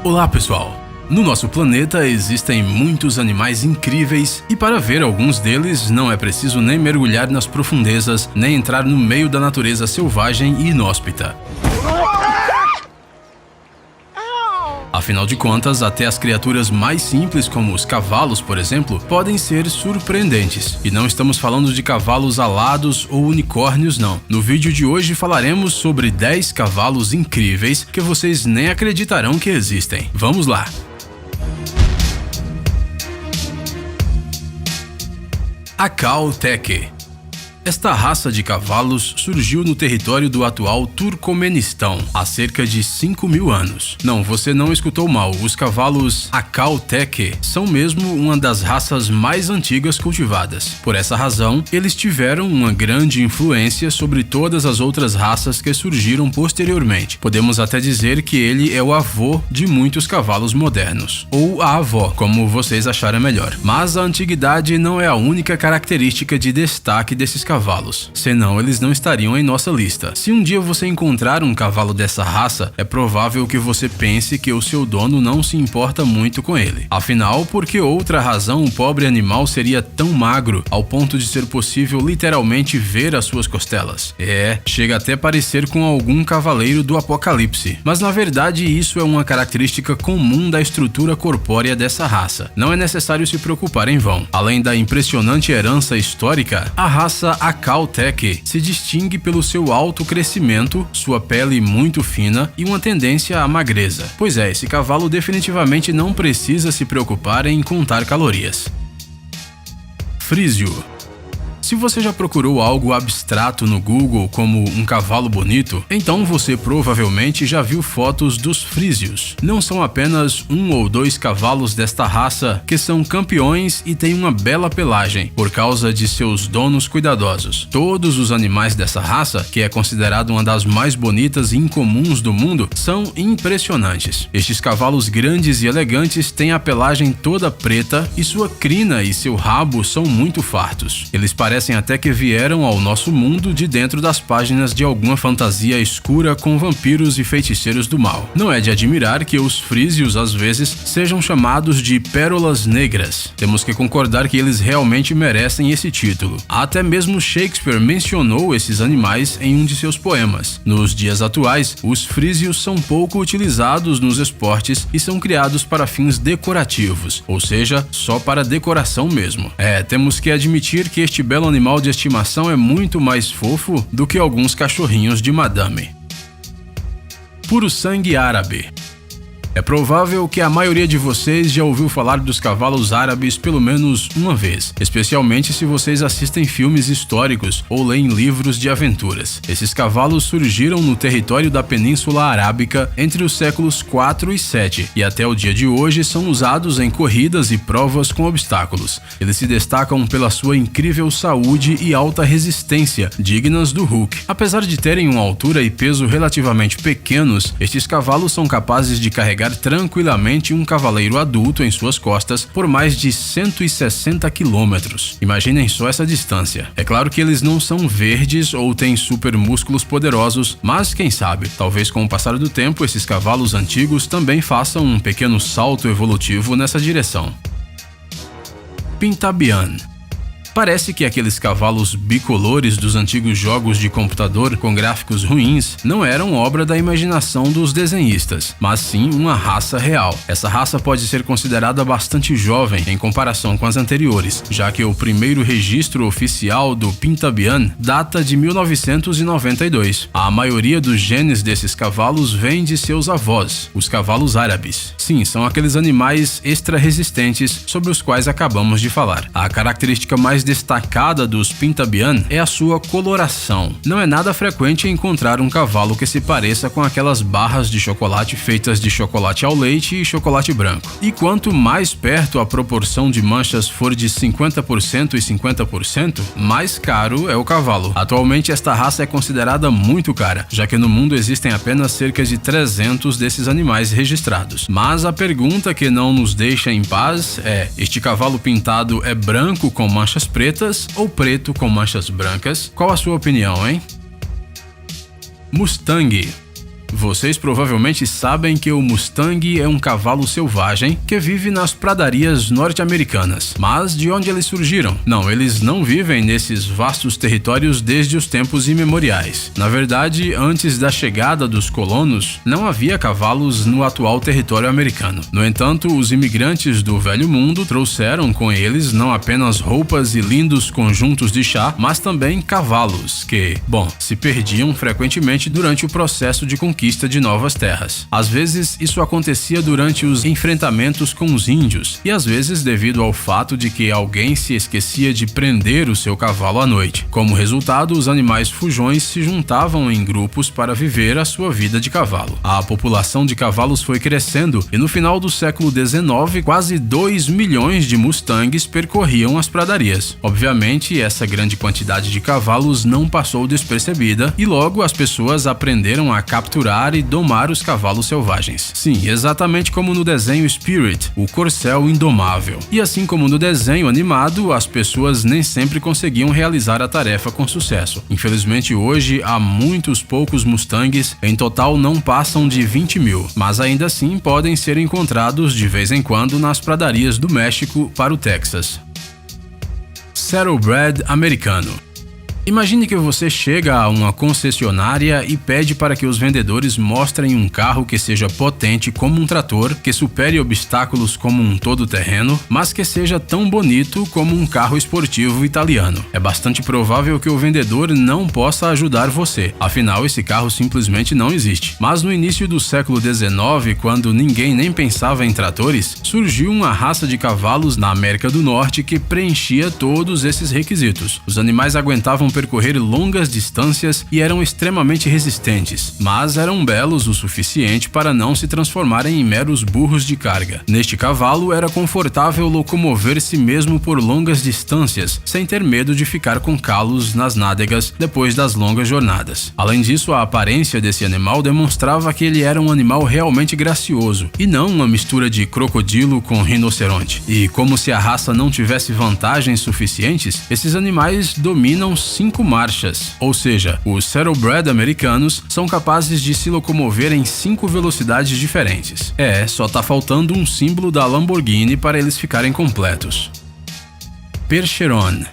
Olá pessoal! No nosso planeta existem muitos animais incríveis e para ver alguns deles não é preciso nem mergulhar nas profundezas, nem entrar no meio da natureza selvagem e inóspita. Afinal de contas, até as criaturas mais simples, como os cavalos, por exemplo, podem ser surpreendentes. E não estamos falando de cavalos alados ou unicórnios, não. No vídeo de hoje falaremos sobre 10 cavalos incríveis que vocês nem acreditarão que existem. Vamos lá! Akau Teke. Esta raça de cavalos surgiu no território do atual Turcomenistão há cerca de 5.000 anos. Não, você não escutou mal, os cavalos Akau Teke são mesmo uma das raças mais antigas cultivadas. Por essa razão, eles tiveram uma grande influência sobre todas as outras raças que surgiram posteriormente. Podemos até dizer que ele é o avô de muitos cavalos modernos, ou a avó, como vocês acharem melhor. Mas a antiguidade não é a única característica de destaque desses cavalos, senão eles não estariam em nossa lista. Se um dia você encontrar um cavalo dessa raça, é provável que você pense que o seu dono não se importa muito com ele. Afinal, por que outra razão o pobre animal seria tão magro ao ponto de ser possível literalmente ver as suas costelas? Chega até parecer com algum cavaleiro do Apocalipse. Mas na verdade isso é uma característica comum da estrutura corpórea dessa raça. Não é necessário se preocupar em vão. Além da impressionante herança histórica, a raça Akau Teke se distingue pelo seu alto crescimento, sua pele muito fina e uma tendência à magreza. Pois é, esse cavalo definitivamente não precisa se preocupar em contar calorias. Frísio. Se você já procurou algo abstrato no Google como um cavalo bonito, então você provavelmente já viu fotos dos frísios. Não são apenas um ou dois cavalos desta raça que são campeões e têm uma bela pelagem por causa de seus donos cuidadosos. Todos os animais dessa raça, que é considerada uma das mais bonitas e incomuns do mundo, são impressionantes. Estes cavalos grandes e elegantes têm a pelagem toda preta e sua crina e seu rabo são muito fartos. Eles parecem até que vieram ao nosso mundo de dentro das páginas de alguma fantasia escura com vampiros e feiticeiros do mal. Não é de admirar que os frísios às vezes sejam chamados de pérolas negras. Temos que concordar que eles realmente merecem esse título. Até mesmo Shakespeare mencionou esses animais em um de seus poemas. Nos dias atuais, os frísios são pouco utilizados nos esportes e são criados para fins decorativos, ou seja, só para decoração mesmo. Temos que admitir que este belo animal de estimação é muito mais fofo do que alguns cachorrinhos de madame. Puro sangue árabe. É provável que a maioria de vocês já ouviu falar dos cavalos árabes pelo menos uma vez, especialmente se vocês assistem filmes históricos ou leem livros de aventuras. Esses cavalos surgiram no território da Península Arábica entre os séculos 4 e 7 e até o dia de hoje são usados em corridas e provas com obstáculos. Eles se destacam pela sua incrível saúde e alta resistência, dignas do Hulk. Apesar de terem uma altura e peso relativamente pequenos, estes cavalos são capazes de carregar tranquilamente um cavaleiro adulto em suas costas por mais de 160 quilômetros. Imaginem só essa distância. É claro que eles não são verdes ou têm super músculos poderosos, mas quem sabe, talvez com o passar do tempo esses cavalos antigos também façam um pequeno salto evolutivo nessa direção. Pintabian. Parece que aqueles cavalos bicolores dos antigos jogos de computador com gráficos ruins não eram obra da imaginação dos desenhistas, mas sim uma raça real. Essa raça pode ser considerada bastante jovem em comparação com as anteriores, já que o primeiro registro oficial do Pintabian data de 1992. A maioria dos genes desses cavalos vem de seus avós, os cavalos árabes. Sim, são aqueles animais extra resistentes sobre os quais acabamos de falar. A característica mais destacada dos Pintabian é a sua coloração. Não é nada frequente encontrar um cavalo que se pareça com aquelas barras de chocolate feitas de chocolate ao leite e chocolate branco. E quanto mais perto a proporção de manchas for de 50% e 50%, mais caro é o cavalo. Atualmente esta raça é considerada muito cara, já que no mundo existem apenas cerca de 300 desses animais registrados. Mas a pergunta que não nos deixa em paz é: este cavalo pintado é branco com manchas pretas ou preto com manchas brancas? Qual a sua opinião, hein? Mustang. Vocês provavelmente sabem que o Mustang é um cavalo selvagem que vive nas pradarias norte-americanas. Mas de onde eles surgiram? Não, eles não vivem nesses vastos territórios desde os tempos imemoriais. Na verdade, antes da chegada dos colonos, não havia cavalos no atual território americano. No entanto, os imigrantes do Velho Mundo trouxeram com eles não apenas roupas e lindos conjuntos de chá, mas também cavalos que, se perdiam frequentemente durante o processo de conquista de novas terras. Às vezes, isso acontecia durante os enfrentamentos com os índios, e às vezes devido ao fato de que alguém se esquecia de prender o seu cavalo à noite. Como resultado, os animais fujões se juntavam em grupos para viver a sua vida de cavalo. A população de cavalos foi crescendo e no final do século XIX, quase 2 milhões de Mustangs percorriam as pradarias. Obviamente, essa grande quantidade de cavalos não passou despercebida e logo as pessoas aprenderam a capturar e domar os cavalos selvagens. Sim, exatamente como no desenho Spirit, o corcel indomável. E assim como no desenho animado, as pessoas nem sempre conseguiam realizar a tarefa com sucesso. Infelizmente hoje há muitos poucos Mustangs, em total não passam de 20 mil, mas ainda assim podem ser encontrados de vez em quando nas pradarias do México para o Texas. Saddlebred americano. Imagine que você chega a uma concessionária e pede para que os vendedores mostrem um carro que seja potente como um trator, que supere obstáculos como um todo-terreno, mas que seja tão bonito como um carro esportivo italiano. É bastante provável que o vendedor não possa ajudar você, afinal esse carro simplesmente não existe. Mas no início do século XIX, quando ninguém nem pensava em tratores, surgiu uma raça de cavalos na América do Norte que preenchia todos esses requisitos. Os animais aguentavam percorrer longas distâncias e eram extremamente resistentes, mas eram belos o suficiente para não se transformarem em meros burros de carga. Neste cavalo era confortável locomover-se mesmo por longas distâncias, sem ter medo de ficar com calos nas nádegas depois das longas jornadas. Além disso, a aparência desse animal demonstrava que ele era um animal realmente gracioso, e não uma mistura de crocodilo com rinoceronte. E como se a raça não tivesse vantagens suficientes, esses animais dominam 5 marchas, ou seja, os Saddlebred americanos são capazes de se locomover em 5 velocidades diferentes. Só tá faltando um símbolo da Lamborghini para eles ficarem completos. Percheron.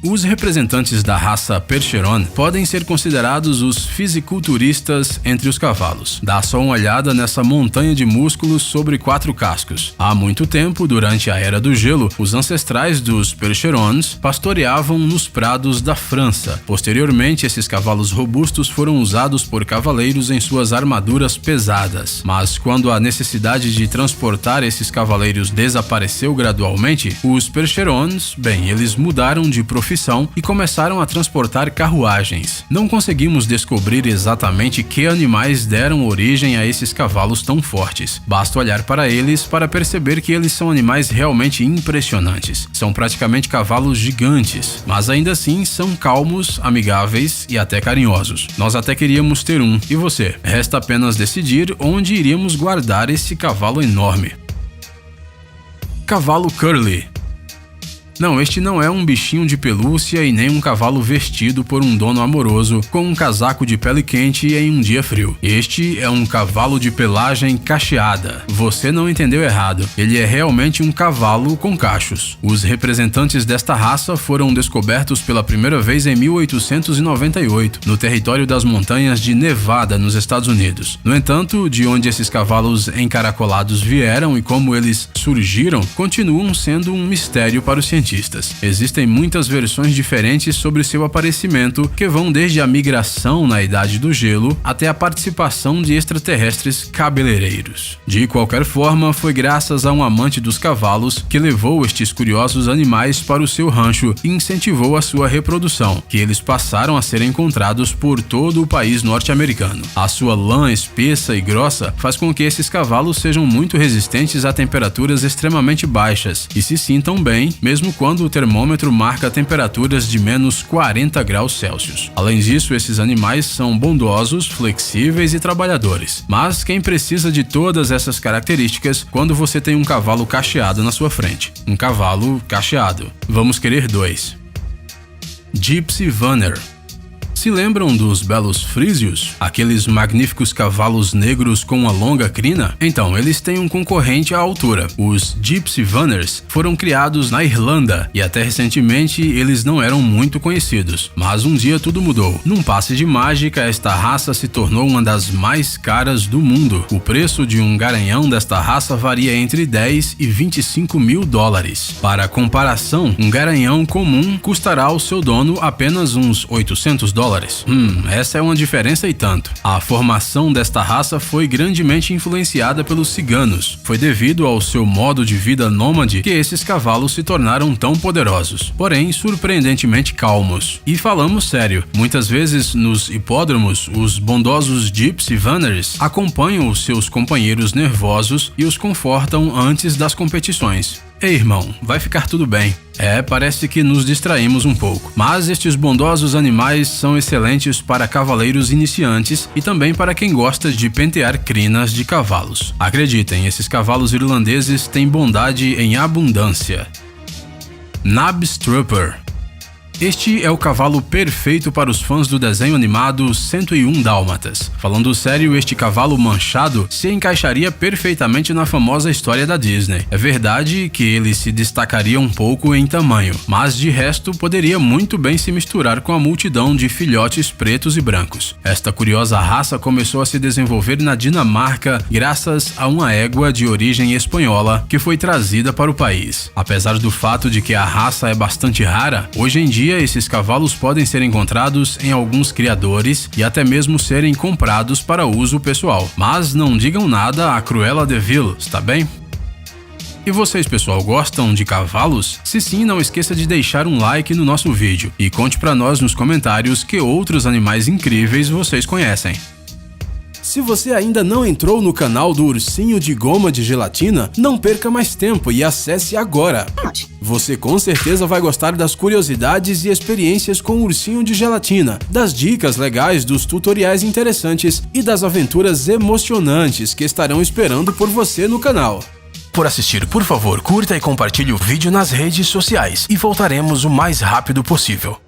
Os representantes da raça Percheron podem ser considerados os fisiculturistas entre os cavalos. Dá só uma olhada nessa montanha de músculos sobre 4 cascos. Há muito tempo, durante a Era do Gelo, os ancestrais dos Percherons pastoreavam nos prados da França. Posteriormente, esses cavalos robustos foram usados por cavaleiros em suas armaduras pesadas. Mas quando a necessidade de transportar esses cavaleiros desapareceu gradualmente, os Percherons, eles mudaram de profissão e começaram a transportar carruagens. Não conseguimos descobrir exatamente que animais deram origem a esses cavalos tão fortes. Basta olhar para eles para perceber que eles são animais realmente impressionantes. São praticamente cavalos gigantes, mas ainda assim são calmos, amigáveis e até carinhosos. Nós até queríamos ter um. E você? Resta apenas decidir onde iríamos guardar esse cavalo enorme. Cavalo Curly. Não, este não é um bichinho de pelúcia e nem um cavalo vestido por um dono amoroso com um casaco de pele quente em um dia frio. Este é um cavalo de pelagem cacheada. Você não entendeu errado. Ele é realmente um cavalo com cachos. Os representantes desta raça foram descobertos pela primeira vez em 1898, no território das montanhas de Nevada, nos Estados Unidos. No entanto, de onde esses cavalos encaracolados vieram e como eles surgiram, continuam sendo um mistério para os cientistas. Existem muitas versões diferentes sobre seu aparecimento, que vão desde a migração na Idade do Gelo até a participação de extraterrestres cabeleireiros. De qualquer forma, foi graças a um amante dos cavalos que levou estes curiosos animais para o seu rancho e incentivou a sua reprodução, que eles passaram a ser encontrados por todo o país norte-americano. A sua lã espessa e grossa faz com que esses cavalos sejam muito resistentes a temperaturas extremamente baixas e se sintam bem, mesmo quando o termômetro marca temperaturas de menos 40 graus Celsius. Além disso, esses animais são bondosos, flexíveis e trabalhadores. Mas quem precisa de todas essas características quando você tem um cavalo cacheado na sua frente? Um cavalo cacheado. Vamos querer 2. Gypsy Vanner. Se lembram dos belos frísios? Aqueles magníficos cavalos negros com uma longa crina? Então, eles têm um concorrente à altura. Os Gypsy Runners foram criados na Irlanda e até recentemente eles não eram muito conhecidos. Mas um dia tudo mudou. Num passe de mágica, esta raça se tornou uma das mais caras do mundo. O preço de um garanhão desta raça varia entre 10 e 25 mil dólares. Para comparação, um garanhão comum custará ao seu dono apenas uns 800 dólares. Essa é uma diferença e tanto. A formação desta raça foi grandemente influenciada pelos ciganos. Foi devido ao seu modo de vida nômade que esses cavalos se tornaram tão poderosos, porém surpreendentemente calmos. E falamos sério, muitas vezes nos hipódromos, os bondosos Gypsy Runners acompanham os seus companheiros nervosos e os confortam antes das competições. Ei, irmão, vai ficar tudo bem. Parece que nos distraímos um pouco. Mas estes bondosos animais são excelentes para cavaleiros iniciantes e também para quem gosta de pentear crinas de cavalos. Acreditem, esses cavalos irlandeses têm bondade em abundância. Knabstruper. Este é o cavalo perfeito para os fãs do desenho animado 101 Dálmatas. Falando sério, este cavalo manchado se encaixaria perfeitamente na famosa história da Disney. É verdade que ele se destacaria um pouco em tamanho, mas de resto poderia muito bem se misturar com a multidão de filhotes pretos e brancos. Esta curiosa raça começou a se desenvolver na Dinamarca graças a uma égua de origem espanhola que foi trazida para o país. Apesar do fato de que a raça é bastante rara, hoje em dia esses cavalos podem ser encontrados em alguns criadores e até mesmo serem comprados para uso pessoal. Mas não digam nada a Cruella de Vil, está bem? E vocês, pessoal, gostam de cavalos? Se sim, não esqueça de deixar um like no nosso vídeo e conte pra nós nos comentários que outros animais incríveis vocês conhecem. Se você ainda não entrou no canal do Ursinho de Goma de Gelatina, não perca mais tempo e acesse agora! Você com certeza vai gostar das curiosidades e experiências com o Ursinho de Gelatina, das dicas legais, dos tutoriais interessantes e das aventuras emocionantes que estarão esperando por você no canal. Por assistir, por favor, curta e compartilhe o vídeo nas redes sociais e voltaremos o mais rápido possível.